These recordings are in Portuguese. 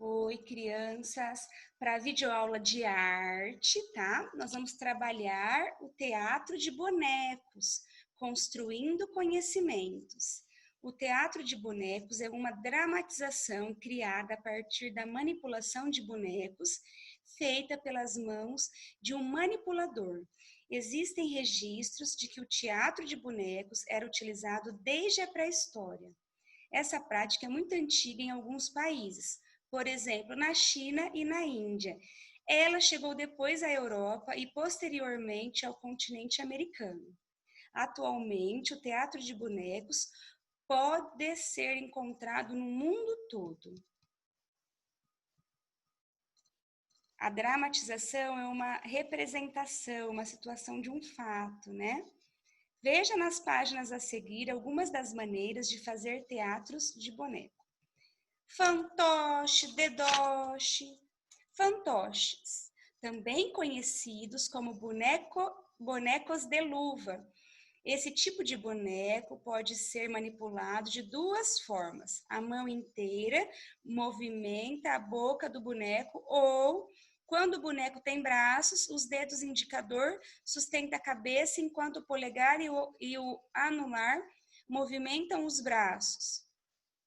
Oi, crianças. Para a videoaula de arte, tá? Nós vamos trabalhar o teatro de bonecos, construindo conhecimentos. O teatro de bonecos é uma dramatização criada a partir da manipulação de bonecos, feita pelas mãos de um manipulador. Existem registros de que o teatro de bonecos era utilizado desde a pré-história. Essa prática é muito antiga em alguns países, por exemplo, na China e na Índia. Ela chegou depois à Europa e posteriormente ao continente americano. Atualmente, o teatro de bonecos pode ser encontrado no mundo todo. A dramatização é uma representação, uma situação de um fato, né? Veja nas páginas a seguir algumas das maneiras de fazer teatros de boneco. Fantoche, dedoche, fantoches, também conhecidos como bonecos de luva. Esse tipo de boneco pode ser manipulado de duas formas. A mão inteira movimenta a boca do boneco ou, quando o boneco tem braços, os dedos indicador sustentam a cabeça enquanto o polegar e o anular movimentam os braços.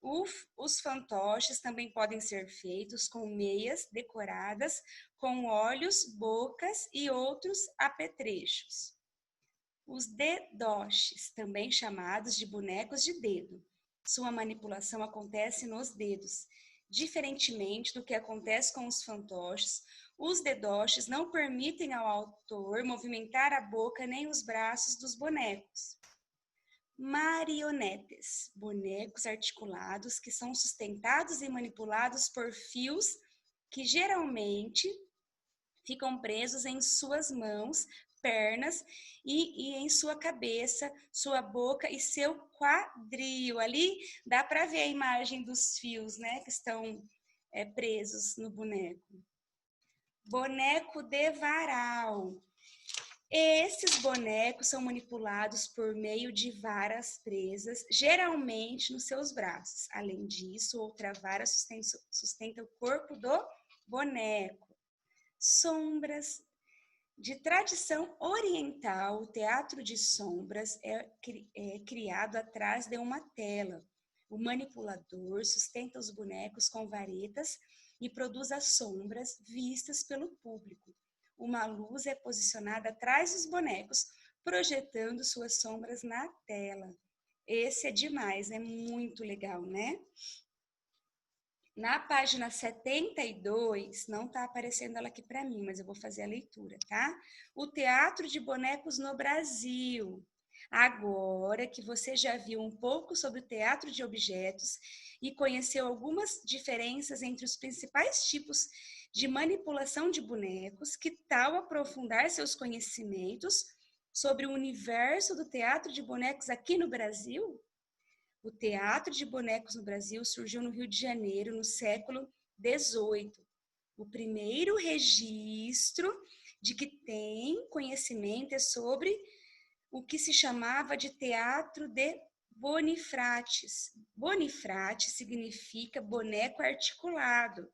Os fantoches também podem ser feitos com meias decoradas com olhos, bocas e outros apetrechos. Os dedoches, também chamados de bonecos de dedo. Sua manipulação acontece nos dedos. Diferentemente do que acontece com os fantoches, os dedoches não permitem ao autor movimentar a boca nem os braços dos bonecos. Marionetes, bonecos articulados que são sustentados e manipulados por fios que geralmente ficam presos em suas mãos, pernas e em sua cabeça, sua boca e seu quadril. Ali dá para ver a imagem dos fios, né, que estão presos no boneco. Boneco de varal. Esses bonecos são manipulados por meio de varas presas, geralmente nos seus braços. Além disso, outra vara sustenta o corpo do boneco. Sombras. De tradição oriental, o teatro de sombras é criado atrás de uma tela. O manipulador sustenta os bonecos com varetas e produz as sombras vistas pelo público. Uma luz é posicionada atrás dos bonecos, projetando suas sombras na tela. Esse é demais, é muito legal, né? Na página 72, não está aparecendo ela aqui para mim, mas eu vou fazer a leitura, tá? O teatro de bonecos no Brasil. Agora que você já viu um pouco sobre o teatro de objetos e conheceu algumas diferenças entre os principais tipos de manipulação de bonecos, que tal aprofundar seus conhecimentos sobre o universo do teatro de bonecos aqui no Brasil? O teatro de bonecos no Brasil surgiu no Rio de Janeiro no século XVIII. O primeiro registro de que tem conhecimento é sobre o que se chamava de teatro de bonifrates. Bonifrate significa boneco articulado,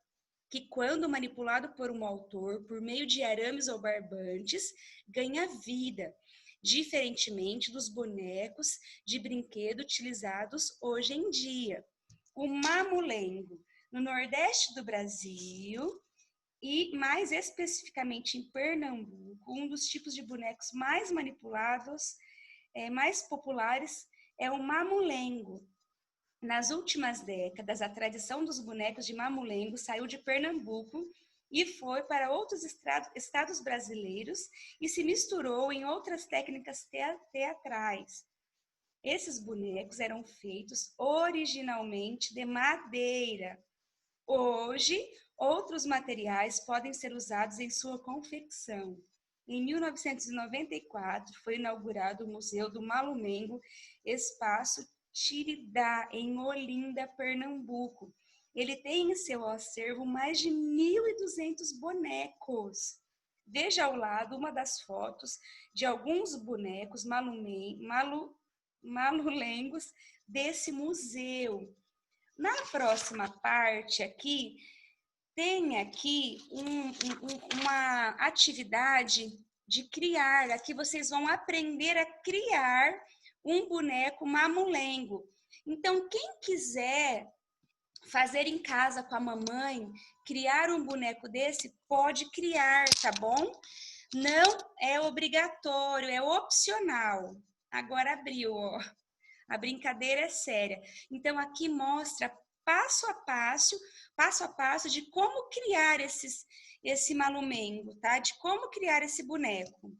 que quando manipulado por um autor por meio de arames ou barbantes, ganha vida, diferentemente dos bonecos de brinquedo utilizados hoje em dia. O mamulengo, no Nordeste do Brasil e mais especificamente em Pernambuco, um dos tipos de bonecos mais manipulados, mais populares, é o mamulengo. Nas últimas décadas, a tradição dos bonecos de mamulengo saiu de Pernambuco e foi para outros estados brasileiros e se misturou em outras técnicas teatrais. Esses bonecos eram feitos originalmente de madeira. Hoje, outros materiais podem ser usados em sua confecção. Em 1994, foi inaugurado o Museu do Malumengo, espaço Tiridá, em Olinda, Pernambuco. Ele tem em seu acervo mais de 1.200 bonecos. Veja ao lado uma das fotos de alguns bonecos malulengos desse museu. Na próxima parte aqui, tem aqui uma atividade de criar. Aqui vocês vão aprender a criar um boneco mamulengo. Então, quem quiser fazer em casa com a mamãe, criar um boneco desse, pode criar, tá bom? Não é obrigatório, é opcional. Agora abriu, ó. A brincadeira é séria. Então, aqui mostra passo a passo de como criar esse malumengo, tá? De como criar esse boneco.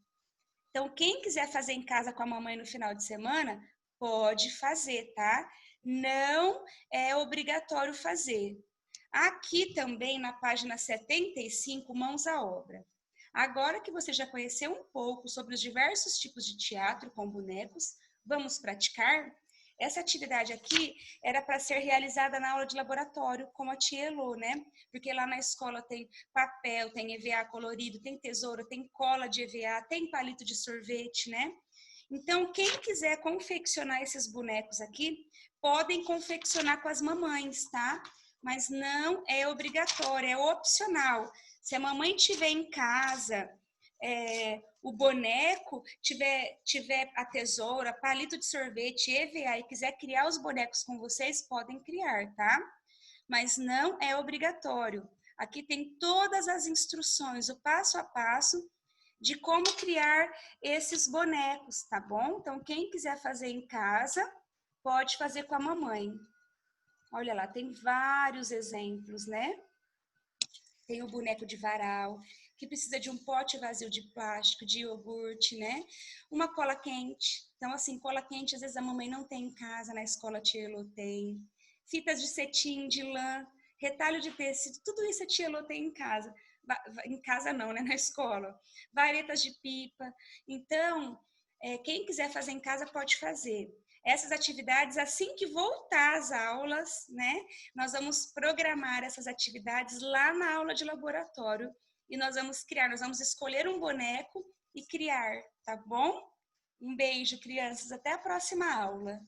Então, quem quiser fazer em casa com a mamãe no final de semana, pode fazer, tá? Não é obrigatório fazer. Aqui também, na página 75, mãos à obra. Agora que você já conheceu um pouco sobre os diversos tipos de teatro com bonecos, vamos praticar? Essa atividade aqui era para ser realizada na aula de laboratório, como a tia Elô, né? Porque lá na escola tem papel, tem EVA colorido, tem tesoura, tem cola de EVA, tem palito de sorvete, né? Então, quem quiser confeccionar esses bonecos aqui, podem confeccionar com as mamães, tá? Mas não é obrigatório, é opcional. Se a mamãe tiver em casa, o boneco, tiver a tesoura, palito de sorvete, EVA e quiser criar os bonecos com vocês, podem criar, tá? Mas não é obrigatório. Aqui tem todas as instruções, o passo a passo de como criar esses bonecos, tá bom? Então, quem quiser fazer em casa, pode fazer com a mamãe. Olha lá, tem vários exemplos, né? Tem o boneco de varal, que precisa de um pote vazio de plástico, de iogurte, né? Uma cola quente. Então, assim, cola quente, às vezes a mamãe não tem em casa, na escola a tia Elô tem. Fitas de cetim, de lã, retalho de tecido, tudo isso a tia Elô tem em casa. Em casa não, né? Na escola. Varetas de pipa. Então, quem quiser fazer em casa pode fazer. Essas atividades, assim que voltar às aulas, né? Nós vamos programar essas atividades lá na aula de laboratório e nós vamos escolher um boneco e criar, tá bom? Um beijo, crianças, até a próxima aula.